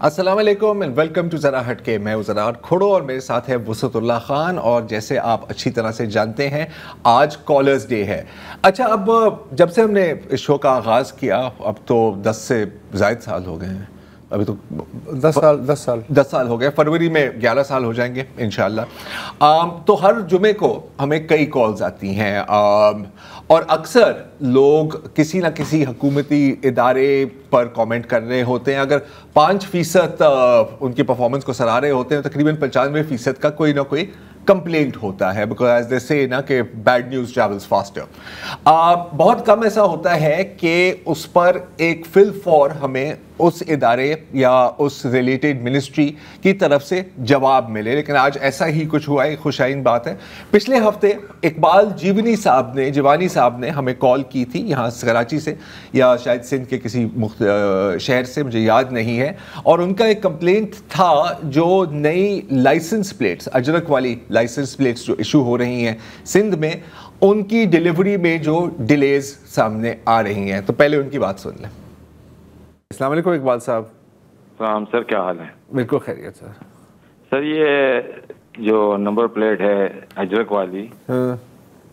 अस्सलाम वालेकुम and welcome to ज़रा हटके। मैं हूं ज़रा खोड़ो और मेरे साथ है वसअतुल्लाह खान। और जैसे आप अच्छी तरह से जानते हैं आज कॉलर्स डे है। अच्छा, अब जब से हमने इस शो का आगाज़ किया अब तो 10 से ज़ायद साल हो गए हैं। अभी तो 10 साल हो गए। फरवरी में 11 साल हो जाएंगे इंशाल्लाह। तो हर जुमे को हमें कई कॉल्स आती हैं और अक्सर लोग किसी ना किसी हुकूमती इदारे पर कमेंट कर रहे होते हैं। अगर 5% उनकी परफॉर्मेंस को सराह रहे होते हैं, तकरीबन 95% का कोई ना कोई कंप्लेंट होता है, बिकॉज एज दे से ना कि बैड न्यूज़ ट्रैवल्स फास्टर। बहुत कम ऐसा होता है कि उस पर एक फिल फॉर हमें उस इदारे या उस रिलेटेड मिनिस्ट्री की तरफ से जवाब मिले, लेकिन आज ऐसा ही कुछ हुआ है। खुशाइन बात है, पिछले हफ्ते इकबाल जीवानी साहब ने हमें कॉल की थी यहाँ कराची से या शायद सिंध के किसी शहर से, मुझे याद नहीं है। और उनका एक कंप्लेंट था जो नई लाइसेंस प्लेट्स, अजरक वाली लाइसेंस प्लेट्स जो इशू हो रही हैं सिंध में, उनकी डिलीवरी में जो डिलेज सामने आ रही हैं। तो पहले उनकी बात सुन लें। अस्सलाम वालेकुम इकबाल साहब। सलाम सर, क्या हाल है? बिल्कुल खैरियत सर। सर ये जो नंबर प्लेट है अजरक वाली,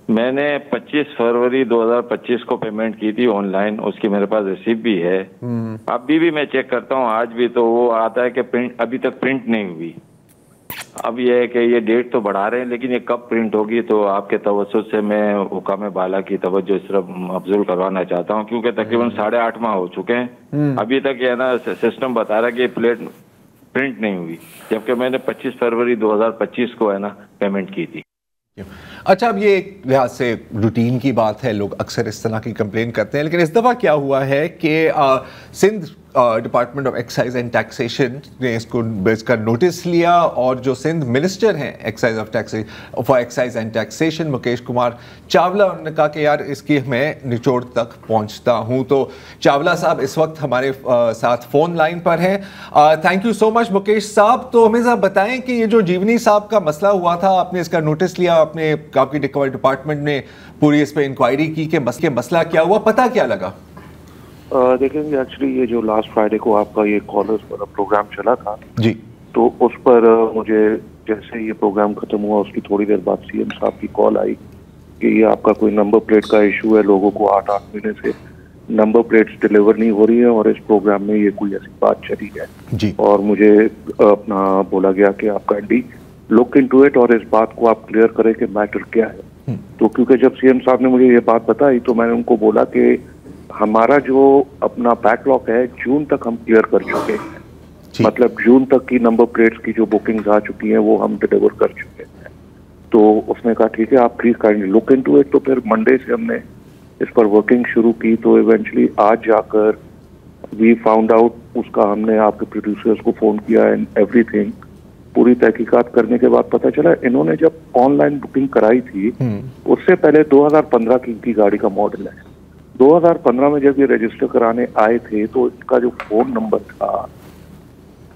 मैंने 25 फरवरी 2025 को पेमेंट की थी ऑनलाइन, उसकी मेरे पास रिसीप्ट भी है। अभी भी मैं चेक करता हूँ, आज भी तो वो आता है कि प्रिंट अभी तक प्रिंट नहीं हुई। अब ये है कि ये डेट तो बढ़ा रहे हैं, लेकिन ये कब प्रिंट होगी तो आपके तवज्जो से मैं हुकाम बाला की तवज्जो इस तरफ मबजूल करवाना चाहता हूँ, क्योंकि तकरीबन 8.5 माह हो चुके हैं, अभी तक ये ना सिस्टम बता रहा है कि प्लेट प्रिंट नहीं हुई, जबकि मैंने 25 फरवरी 2025 को है ना पेमेंट की थी। अच्छा, अब ये एक लिहाज से रूटीन की बात है, लोग अक्सर इस तरह की कंप्लेन करते हैं, लेकिन इस दफ़ा क्या हुआ है कि Sindh department of excise and taxation ने इसका नोटिस लिया और जो सिंध मिनिस्टर हैं excise and taxation Mukesh Kumar Chawla, उन्होंने कहा कि यार इसकी मैं निचोड़ तक पहुंचता हूं। तो चावला साहब इस वक्त हमारे साथ फ़ोन लाइन पर हैं। Thank you so much Mukesh साहब। तो हमें साहब बताएं कि ये जो जीवनी साहब का मसला हुआ था, आपने इसका नोटिस लिया, आपकी डिपार्टमेंट ने पूरी इस पर इंक्वायरी की कि मसला क्या हुआ, पता क्या लगा? देखेंगे, एक्चुअली ये जो लास्ट फ्राइडे को आपका ये कॉलर्स वाला प्रोग्राम चला था जी, तो उस पर मुझे जैसे ये प्रोग्राम खत्म हुआ उसकी थोड़ी देर बाद सीएम साहब की कॉल आई कि ये आपका कोई नंबर प्लेट का इशू है, लोगों को 8 महीने से नंबर प्लेट्स डिलीवर नहीं हो रही है और इस प्रोग्राम में ये कोई ऐसी बात चली है जी। और मुझे अपना बोला गया कि आपका एंडी लुक इनटू इट और इस बात को आप क्लियर करें कि मैटर क्या है। तो क्योंकि जब सीएम साहब ने मुझे ये बात बताई तो मैंने उनको बोला कि हमारा जो अपना बैकलॉग है जून तक हम क्लियर कर चुके हैं, मतलब जून तक की नंबर प्लेट्स की जो बुकिंग्स आ चुकी हैं वो हम डिलीवर कर चुके हैं। तो उसने कहा ठीक है, आप please kindly look into it. तो फिर मंडे से हमने इस पर वर्किंग शुरू की। तो इवेंचुअली आज जाकर वी फाउंड आउट, उसका हमने आपके प्रोड्यूसर्स को फोन किया एंड एवरीथिंग, पूरी तहकीकात करने के बाद पता चला इन्होंने जब ऑनलाइन बुकिंग कराई थी उससे पहले 2015 की इनकी गाड़ी का मॉडल है। 2015 में जब ये रजिस्टर कराने आए थे तो इनका जो फोन नंबर था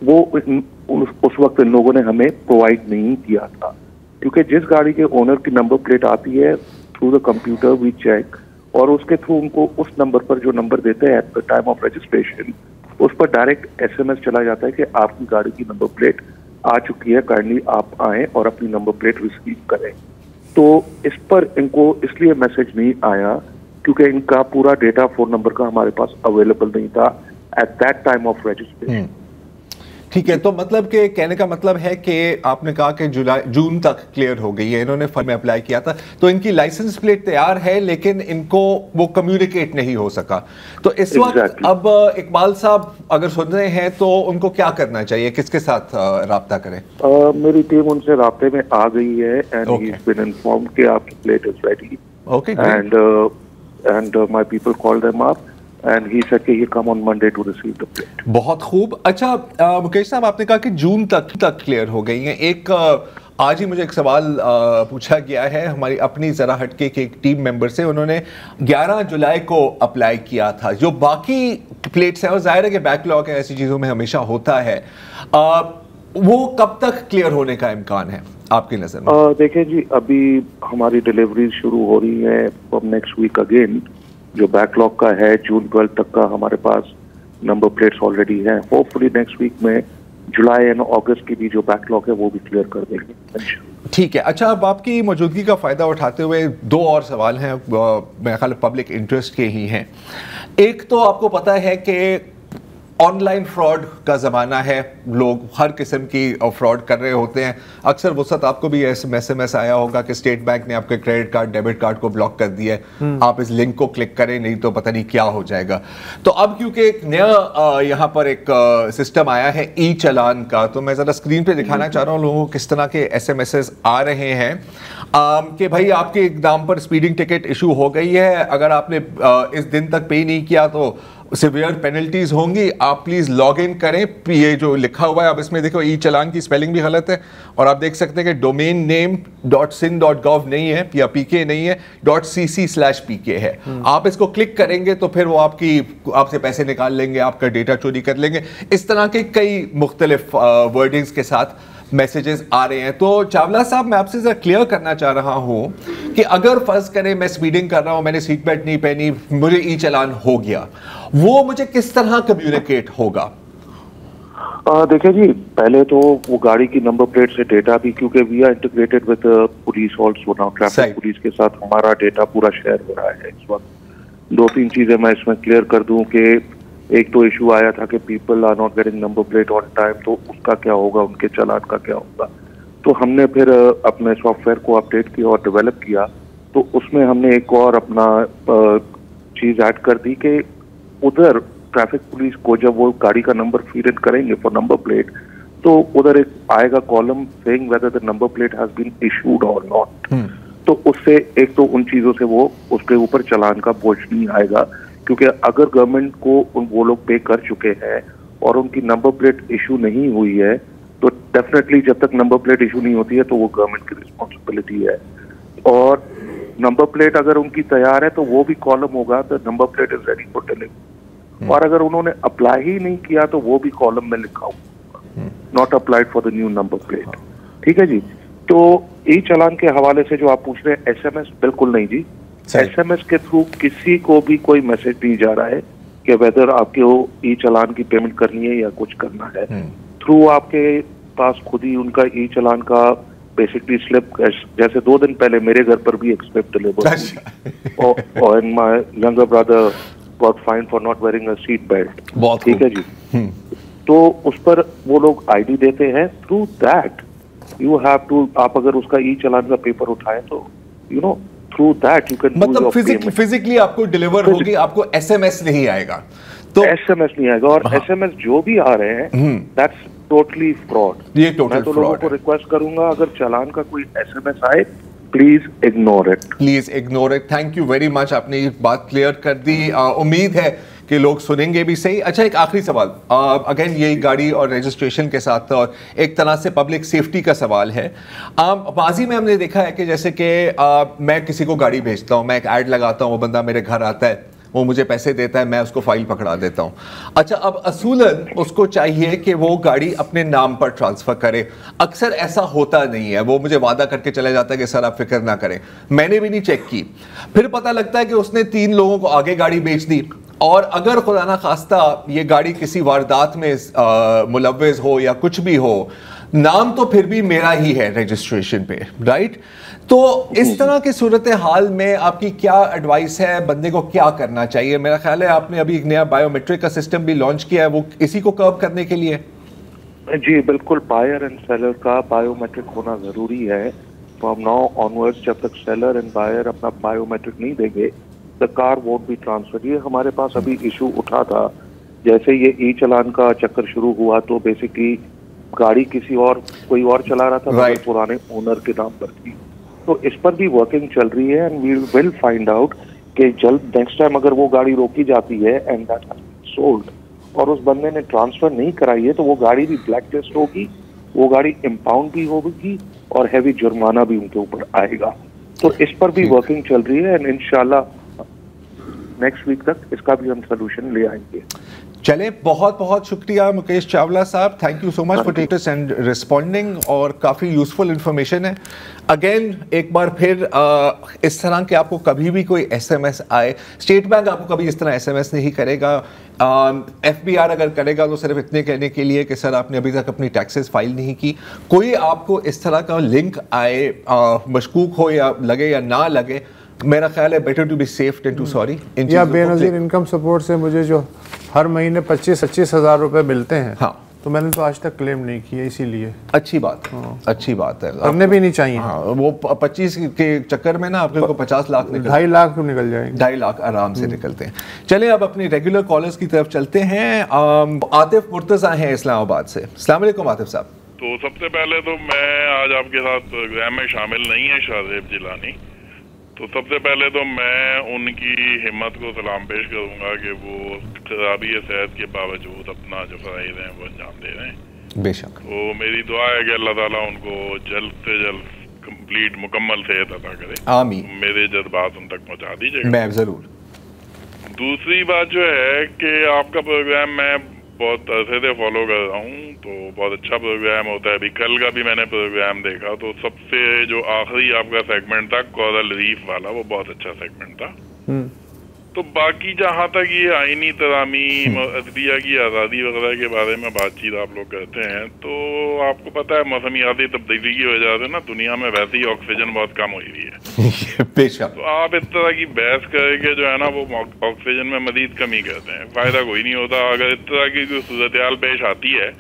वो उस वक्त इन लोगों ने हमें प्रोवाइड नहीं किया था, क्योंकि जिस गाड़ी के ओनर की नंबर प्लेट आती है through the computer we check और उसके थ्रू उनको उस नंबर पर जो नंबर देते हैं at the time of registration उस पर डायरेक्ट SMS चला जाता है कि आपकी गाड़ी की नंबर प्लेट आ चुकी है, काइंडली आप आएं और अपनी नंबर प्लेट रिसीव करें। तो इस पर इनको इसलिए मैसेज नहीं आया क्योंकि इनका पूरा डेटा फोन नंबर का हमारे पास अवेलेबल नहीं था at that time of registration. ठीक है, तो मतलब के कहने का मतलब है कि आपने कहा कि जून तक क्लियर हो गई है, इन्होंने फर्म में अप्लाई किया था तो इनकी लाइसेंस प्लेट तैयार है लेकिन इनको वो कम्युनिकेट नहीं हो सका। तो इस वक्त अब इकबाल साहब अगर सुन रहे हैं तो उनको क्या करना चाहिए, किसके साथ राब्ता करें? मेरी टीम उनसे राब्ते में आ गई है and he has been informed कि आपकी plate is ready. Okay, and my people called them up and he said कि he come on Monday to receive the plate। बहुत खूब। अच्छा मुकेश साहब, आपने कहा कि जून तक क्लियर हो गई हैं। एक आज ही मुझे एक सवाल पूछा गया है हमारी अपनी ज़रा हटके के एक टीम मेंबर से, उन्होंने 11 जुलाई को अप्लाई किया था। जो बाकी प्लेट्स हैं और जाहिर है कि बैकलॉग है, ऐसी चीज़ों में हमेशा होता है, वो कब तक क्लियर होने का इम्कान है आपकी नज़र में? देखिए जी, अभी हमारी डिलीवरी शुरू हो रही है फ्रॉम नेक्स्ट वीक अगेन। जो बैकलॉग का है जून 12 तक का हमारे पास नंबर प्लेट्स ऑलरेडी हैं. होपफुली नेक्स्ट वीक में जुलाई एंड अगस्त की भी जो बैकलॉग है वो भी क्लियर कर देंगे. ठीक है. अच्छा, अब आपकी मौजूदगी का फ़ायदा उठाते हुए दो और सवाल हैं, मेरे ख्याल पब्लिक इंटरेस्ट के ही हैं. एक तो आपको पता है कि ऑनलाइन फ्रॉड का ज़माना है, लोग हर किस्म की फ्रॉड कर रहे होते हैं. अक्सर वसत आपको भी SMS आया होगा कि स्टेट बैंक ने आपके क्रेडिट कार्ड डेबिट कार्ड को ब्लॉक कर दिया है, आप इस लिंक को क्लिक करें नहीं तो पता नहीं क्या हो जाएगा. तो अब क्योंकि एक नया यहाँ पर एक सिस्टम आया है ई चालान का, तो मैं ज़रा स्क्रीन पे दिखाना चाह रहा हूँ लोगों को किस तरह के SMS आ रहे हैं कि भाई आपके नाम पर स्पीडिंग टिकट इशू हो गई है, अगर आपने इस दिन तक पे नहीं किया तो सिवियर पेनल्टीज होंगी, आप प्लीज लॉग इन करें. ये जो लिखा हुआ है, अब इसमें देखो ई चालान की स्पेलिंग भी गलत है और आप देख सकते हैं कि डोमेन नेम .sin.gov नहीं है या PK नहीं है, .cc/PK है. आप इसको क्लिक करेंगे तो फिर वो आपसे पैसे निकाल लेंगे, आपका डेटा चोरी कर लेंगे. इस तरह के कई मुख्तलिफ वर्डिंग्स के साथ मैसेजेस आ रहे हैं. तो चावला साहब, मैं आपसे जरा क्लियर करना चाह रहा हूं कि अगर फर्ज करें मैं स्पीडिंग कर रहा हूं, मैंने सीट बेल्ट नहीं पहनी, मुझे ई चालान हो गया, वो मुझे किस तरह कम्युनिकेट होगा? देखिए जी, पहले तो वो गाड़ी की नंबर प्लेट से डेटा भी, क्योंकि we are integrated with police also now, traffic police के साथ हमारा डेटा पूरा शेयर हो रहा है इस वक्त. दो तीन चीजें मैं इसमें क्लियर कर दूं कि एक तो इशू आया था कि people are not getting number plate on time, तो उसका क्या होगा, उनके चालान का क्या होगा. तो हमने फिर अपने सॉफ्टवेयर को अपडेट किया और डेवलप किया. तो उसमें हमने एक और अपना चीज ऐड कर दी कि उधर ट्रैफिक पुलिस को जब वो गाड़ी का नंबर फीड इन करेंगे फॉर नंबर प्लेट, तो उधर एक आएगा column saying whether the number plate has been issued और नॉट. तो उससे एक तो उन चीजों से वो उसके ऊपर चालान का बोझ नहीं आएगा, क्योंकि अगर गवर्नमेंट को वो लोग पे कर चुके हैं और उनकी नंबर प्लेट इशू नहीं हुई है, तो डेफिनेटली जब तक नंबर प्लेट इशू नहीं होती है तो वो गवर्नमेंट की रिस्पॉन्सिबिलिटी है. और नंबर प्लेट अगर उनकी तैयार है तो वो भी कॉलम होगा the number plate is ready for delivery. और अगर उन्होंने अप्लाई ही नहीं किया तो वो भी कॉलम में लिखा होगा not applied for the new number plate. ठीक है जी. तो ई चालान के हवाले से जो आप पूछ रहे हैं, SMS बिल्कुल नहीं जी. SMS के थ्रू किसी को भी कोई मैसेज नहीं जा रहा है कि वेदर आपके ई चालान की पेमेंट करनी है या कुछ करना है. थ्रू आपके पास खुद ही उनका ई चालान का बेसिकली स्लिप, जैसे 2 दिन पहले मेरे घर पर भी एक स्लिप डिलीवर हुई और my younger brother got fine for not wearing a seat belt. ठीक है जी. तो उस पर वो लोग ID देते हैं. Through that you have to, आप अगर उसका ई चालान का पेपर उठाएं तो you know through that you can, मतलब फिजिकली आपको डिलीवर होगी, आपको SMS नहीं आएगा. तो SMS नहीं आएगा. और SMS जो भी आ रहे हैं दैट्स टोटली फ्रॉड. ये टोटल मैं तो लोगों को रिक्वेस्ट करूंगा, अगर चालान का कोई SMS आए please ignore it, please ignore it. Thank you very much, आपने ये बात क्लियर कर दी. उम्मीद है कि लोग सुनेंगे भी सही. अच्छा, एक आखिरी सवाल, अगेन यही गाड़ी और रजिस्ट्रेशन के साथ और एक तरह से पब्लिक सेफ्टी का सवाल है. माजी में हमने देखा है कि जैसे कि मैं किसी को गाड़ी भेजता हूँ, मैं एक ऐड लगाता हूँ, वो बंदा मेरे घर आता है, वो मुझे पैसे देता है, मैं उसको फाइल पकड़ा देता हूँ. अच्छा, अब असूलन उसको चाहिए कि वो गाड़ी अपने नाम पर ट्रांसफर करे. अक्सर ऐसा होता नहीं है, वो मुझे वादा करके चला जाता है कि सर आप फिक्र ना करें, मैंने भी नहीं चेक की. फिर पता लगता है कि उसने 3 लोगों को आगे गाड़ी बेच दी, और अगर खुदा ना खास्ता ये गाड़ी किसी वारदात में मुलव्वस हो या कुछ भी हो, नाम तो फिर भी मेरा ही है रजिस्ट्रेशन पे, राइट? तो इस तरह की सूरत हाल में आपकी क्या एडवाइस है, बंदे को क्या करना चाहिए? मेरा ख्याल है आपने अभी एक नया बायोमेट्रिक का सिस्टम भी लॉन्च किया है, वो इसी को कर्व करने के लिए. जी बिल्कुल, बायर एंड सेलर का बायोमेट्रिक होना जरूरी है. फ्रॉम नाउ ऑनवर्ड्स जब तक सेलर एंड बायर अपना बायोमेट्रिक नहीं देंगे, the car won't be transferred. ये हमारे पास अभी इशू उठा था, जैसे ये ई चालान का चक्कर शुरू हुआ तो बेसिकली गाड़ी किसी और कोई और चला रहा था, right. पुराने ओनर के नाम पर थी. तो इस पर भी वर्किंग चल रही है and we will find out कि जल्द नेक्स्ट टाइम अगर वो गाड़ी रोकी जाती है एंड दैट सोल्ड और उस बंदे ने ट्रांसफर नहीं कराई है, तो वो गाड़ी भी ब्लैक लिस्ट होगी, वो गाड़ी इम्पाउंड भी होगी और हैवी जुर्माना भी उनके ऊपर आएगा. तो इस पर भी वर्किंग चल रही है एंड इंशाल्लाह नेक्स्ट वीक तक इसका भी हम सोल्यूशन ले आएंगे। चले, बहुत बहुत शुक्रिया मुकेश चावला साहब, thank you so much for taking and responding, और काफ़ी यूजफुल इंफॉर्मेशन है। अगेन एक बार फिर इस तरह के आपको कभी भी कोई एसएमएस आए, स्टेट बैंक आपको कभी इस तरह एसएमएस नहीं करेगा। एफबीआर अगर करेगा तो सिर्फ इतने कहने के लिए कि सर आपने अभी तक अपनी टैक्सेस फाइल नहीं की। कोई आपको इस तरह का लिंक आए, मशकूक हो या लगे या ना लगे, मेरा ख्याल है better to be safe than to sorry. या बेनज़ीर इनकम सपोर्ट से मुझे जो हर महीने 25-25 हज़ार रुपए मिलते हैं, हाँ, तो मैंने तो आज तक क्लेम नहीं किया, इसीलिए अच्छी बात है, अच्छी बात है, करने भी नहीं चाहिए। हाँ, वो 25 के चक्कर में ना आपके को 50 लाख 2.5 लाख निकल जाएंगे, 2.5 लाख आराम से निकलते हैं। चलिए अब अपनी रेगुलर कॉलर्स की तरफ चलते हैं। आतिफ मुर्तज़ा हैं इस्लामाबाद से। अस्सलाम वालेकुम आतिफ साहब। तो सबसे पहले तो मैं आज आपके साथ प्रोग्राम में शामिल नहीं है शाहजेब जिलानी, तो सबसे पहले तो मैं उनकी हिम्मत को सलाम पेश करूंगा कि वो खराबी सेहत के बावजूद अपना जो फ़राइज़ हैं वो अंजाम दे रहे हैं। बेशक। तो मेरी दुआ है कि अल्लाह ताला उनको जल्द से जल्द कंप्लीट मुकम्मल सेहत अता करे। आमीन। मेरे जज्बात उन तक पहुंचा दीजिएगा। मैं ज़रूर। दूसरी बात जो है कि आपका प्रोग्राम मैं बहुत अरसे से फॉलो कर रहा हूँ, तो बहुत अच्छा प्रोग्राम होता है। अभी कल का भी मैंने प्रोग्राम देखा, तो सबसे जो आखिरी आपका सेगमेंट था कोरल रीफ वाला, वो बहुत अच्छा सेगमेंट था। तो बाकी जहाँ तक ये आईनी तरामीम और अदलिया की आज़ादी वगैरह के बारे में बातचीत आप लोग करते हैं, तो आपको पता है मौसमियाती तब्दीली की वजह से ना दुनिया में वैसे ही ऑक्सीजन बहुत कम हुई हुई है। बेशक। तो आप इस तरह की बहस करके जो है ना वो ऑक्सीजन में मजीद कमी करते हैं, फायदा कोई नहीं होता। अगर इस तरह की कोई सूरत-ए-हाल पेश आती है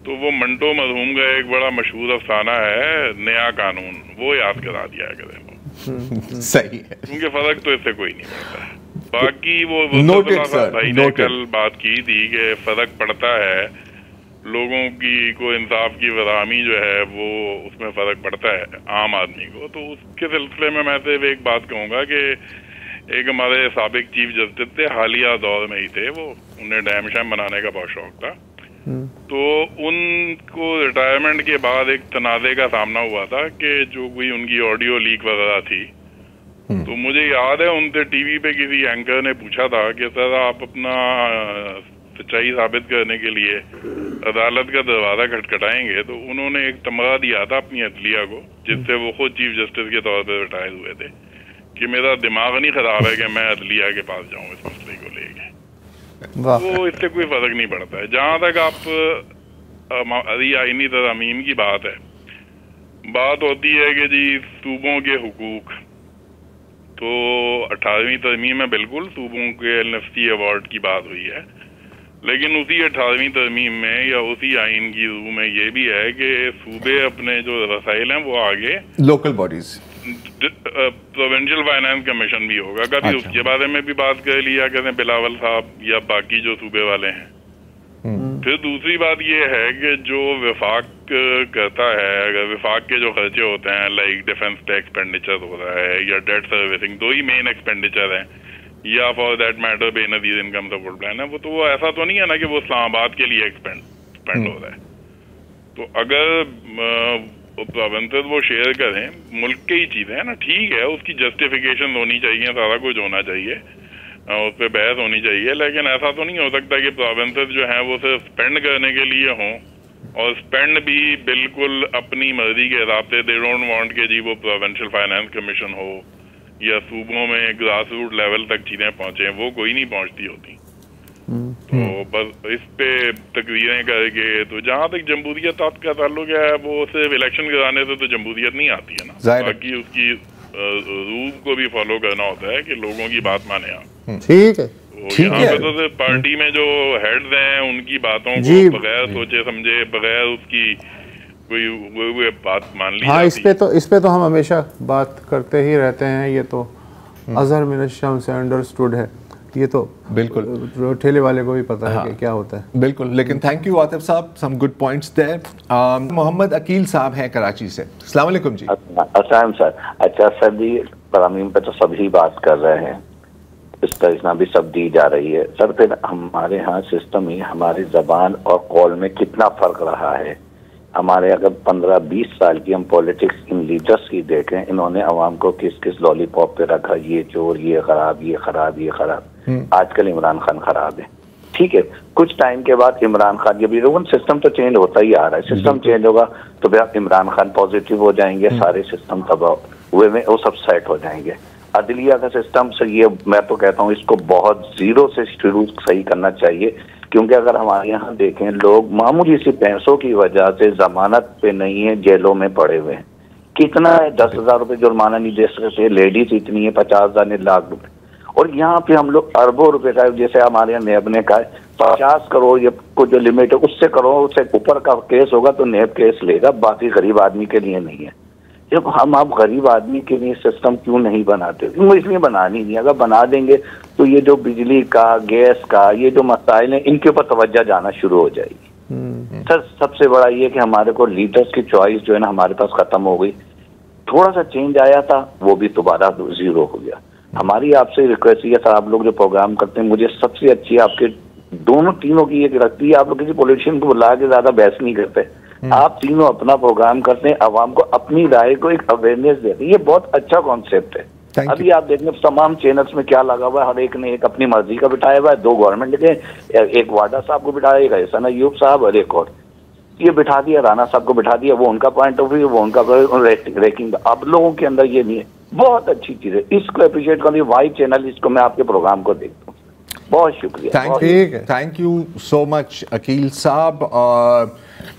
तो वो मंटो मरहूम का एक बड़ा मशहूर अफसाना है नया कानून, वो याद करा दिया करें। सही है, क्योंकि फर्क तो इससे कोई नहीं पड़ता है। बाकी वो भाई ने कल बात की थी कि फर्क पड़ता है लोगों की को इंसाफ की फराहमी जो है वो उसमें फर्क पड़ता है आम आदमी को। तो उसके सिलसिले में मैं सिर्फ एक बात कहूँगा कि एक हमारे साबिक चीफ जस्टिस थे, हालिया दौर में ही थे वो, उन्हें डैम शैम बनाने का बहुत शौक था। तो उनको रिटायरमेंट के बाद एक तनाज़े का सामना हुआ था कि जो कोई उनकी ऑडियो लीक वगैरह थी, तो मुझे याद है उनसे टीवी पे किसी एंकर ने पूछा था कि सर आप अपना सच्चाई साबित करने के लिए अदालत का दरवाजा खटखटाएंगे, तो उन्होंने एक तमगा दिया था अपनी अदलिया को, जिससे वो खुद चीफ जस्टिस के तौर पर रिटायर हुए थे, कि मेरा दिमाग नहीं खराब है कि मैं अदलिया के पास जाऊँ इस मसले को लेके। वो इससे कोई फर्क नहीं पड़ता है। जहाँ तक आप आईनी तरामीम की बात है, बात होती है कि जी सूबों के हुकूक, तो 18वीं तरमीम में बिल्कुल सूबों के एलएफसी अवार्ड की बात हुई है, लेकिन उसी 18वीं तरमीम में या उसी आइन की रूह में ये भी है कि सूबे अपने जो रसाइल हैं वो आगे local bodies, provincial finance commission भी होगा, कभी अच्छा। उसके बारे में भी बात कर लिया कहते हैं बिलावल साहब या बाकी जो सूबे वाले हैं। फिर दूसरी बात ये है कि जो विफाक कहता है, अगर विफाक के जो खर्चे होते हैं लाइक डिफेंस टैक्स एक्सपेंडिचर हो रहा है या डेट सर्विसिंग, दो ही मेन एक्सपेंडिचर हैं, या for that matter Benazir income support plan है, वो तो वो ऐसा तो नहीं है ना कि वो इस्लामाबाद के लिए एक्सपेंड हो रहा है। तो अगर प्रोविंसेस वो शेयर करें, मुल्क की ही चीजें हैं ना, ठीक है उसकी जस्टिफिकेशन होनी चाहिए, सारा कुछ होना चाहिए, उस पर बहस होनी चाहिए, लेकिन ऐसा तो नहीं हो सकता कि प्रोविंसेस जो हैं वो सिर्फ स्पेंड करने के लिए हों और स्पेंड भी बिल्कुल अपनी मर्जी के हिसाब से। दे डोंट वांट के जी वो प्रोविंशियल फाइनेंस कमीशन हो या सूबों में ग्रास रूट लेवल तक चीजें पहुंचे, वो कोई नहीं पहुंचती होती। तो बस इस पे तकरीरें करके, तो जहाँ तक जमहूरियत का ताल्लुक है वो सिर्फ इलेक्शन कराने से तो जमहूरियत नहीं आती है ना, बाकी उसकी रूल को भी फॉलो करना होता है कि लोगों की बात माने आप। ठीक है, तो यहाँ पे तो सिर्फ पार्टी में जो हेड्स हैं उनकी बातों को बगैर सोचे समझे, बगैर उसकी कोई बात मान ली। हाँ, इस पे तो हम हमेशा बात करते ही रहते हैं, ये तो अज़हर मिन शम्स से अंडरस्टूड है, ये तो बिल्कुल ठेले वाले को भी पता है कि क्या होता है। बिल्कुल, लेकिन थैंक यू आतिफ साहब, some good points there. Mohammad Aqeel साहब हैं कराची से। अस्सलाम वालेकुम जी। अस्सलाम सर। अच्छा सर जी, तरामीम पे तो सभी बात कर रहे हैं, इस तरह भी सब दी जा रही है सर, फिर हमारे यहाँ सिस्टम ही हमारी जबान और कॉल में कितना फर्क रहा है। ہمارے اگر 15-20 سال کی ہم پولیٹکس ان لیڈرز کی دیکھیں، انہوں نے عوام کو کس کس لالی پاپ پہ رکھا، یہ چور، یہ خراب، یہ خراب، یہ خراب. آج کل عمران خان خراب ہے. ٹھیک ہے، کچھ ٹائم کے بعد عمران خان یہ بھی سسٹم تو چینج ہوتا ہی آ رہا ہے. سسٹم چینج ہوگا تو پھر آپ عمران خان پازیٹیو ہو جائیں گے، سارے سسٹم تباہ ہوئے میں وہ سب سیٹ ہو جائیں گے. عدلیہ کا سسٹم سے یہ میں تو کہتا ہوں اس کو بہت زیرو سے شروع صحیح کرنا چاہیے، کیونکہ اگر ہمارے یہاں دیکھیں لوگ معمولی سی پیسوں کی وجہ سے ضمانت پہ نہیں ہیں، جیلوں میں پڑے ہوئے ہیں. کتنا ہے 10,000 روپے جرمانہ نہیں دے سکتے، لیڈیز اتنی ہے 50,000 لاکھ روپے. اور یہاں پہ ہم لوگ اربوں روپے کا، جیسے ہمارے یہاں نیب نے کہا 50 کروڑ کو جو لمٹ ہے اس سے کروڑ سے اوپر کا کیس ہوگا تو نیب کیس لے گا، باقی غریب آدمی کے لیے نہیں ہے. جب ہم آپ غریب آدمی کے لیے سسٹم کیوں نہیں بناتے؟ کیوں اس لیے بنانی نہیں. اگر بنا دیں گے تو یہ جو بجلی کا، گیس کا، یہ جو مسائل ہیں ان کے اوپر توجہ جانا شروع ہو جائے گی. سر سب سے بڑا یہ کہ ہمارے کو لیڈرز کی چوائس جو ہے نا ہمارے پاس ختم ہو گئی. تھوڑا سا چینج آیا تھا وہ بھی دوبارہ زیرو ہو گیا. ہماری آپ سے ریکویسٹ یہ سر، آپ لوگ جو پروگرام کرتے ہیں مجھے سب سے اچھی آپ کے دونوں تینوں کی ایک لگتی ہے، آپ لوگ کسی پولیٹیشین کو بلا کے زیادہ بحث نہیں کرتے، آپ تینوں اپنا پروگرام کرتے ہیں، عوام کو اپنی رائے کو ایک اویئرنیس دیتے ہیں. یہ بہت اچھا کانسیپٹ ہے. ابھی آپ دیکھیں تمام چینلز میں کیا لگا ہوا ہے، ہر ایک نے ایک اپنی مرضی کا بٹھایا ہوا ہے. 2 گورنمنٹ کے، ایک واڈا صاحب کو بٹھایا، ایک احسان ایوب صاحب اور ایک اور یہ بٹھا دیا، رانا صاحب کو بٹھا دیا. وہ ان کا پوائنٹ آف ویو، وہ ان کا ریکنگ. اب لوگوں کے اندر یہ نہیں ہے. بہت اچھی چیز ہے، اس کو اپریشیٹ کروں. وائٹ چینل اس کو میں آپ کے پروگرام کو دیکھتا ہوں. بہت شکریہ. تھینک یو سو مچ عقیل صاحب.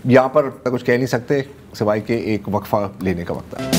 یہاں پر کچھ کہہ نہیں سکتے سوائے کہ ایک وقفہ لینے کا وقت ہے.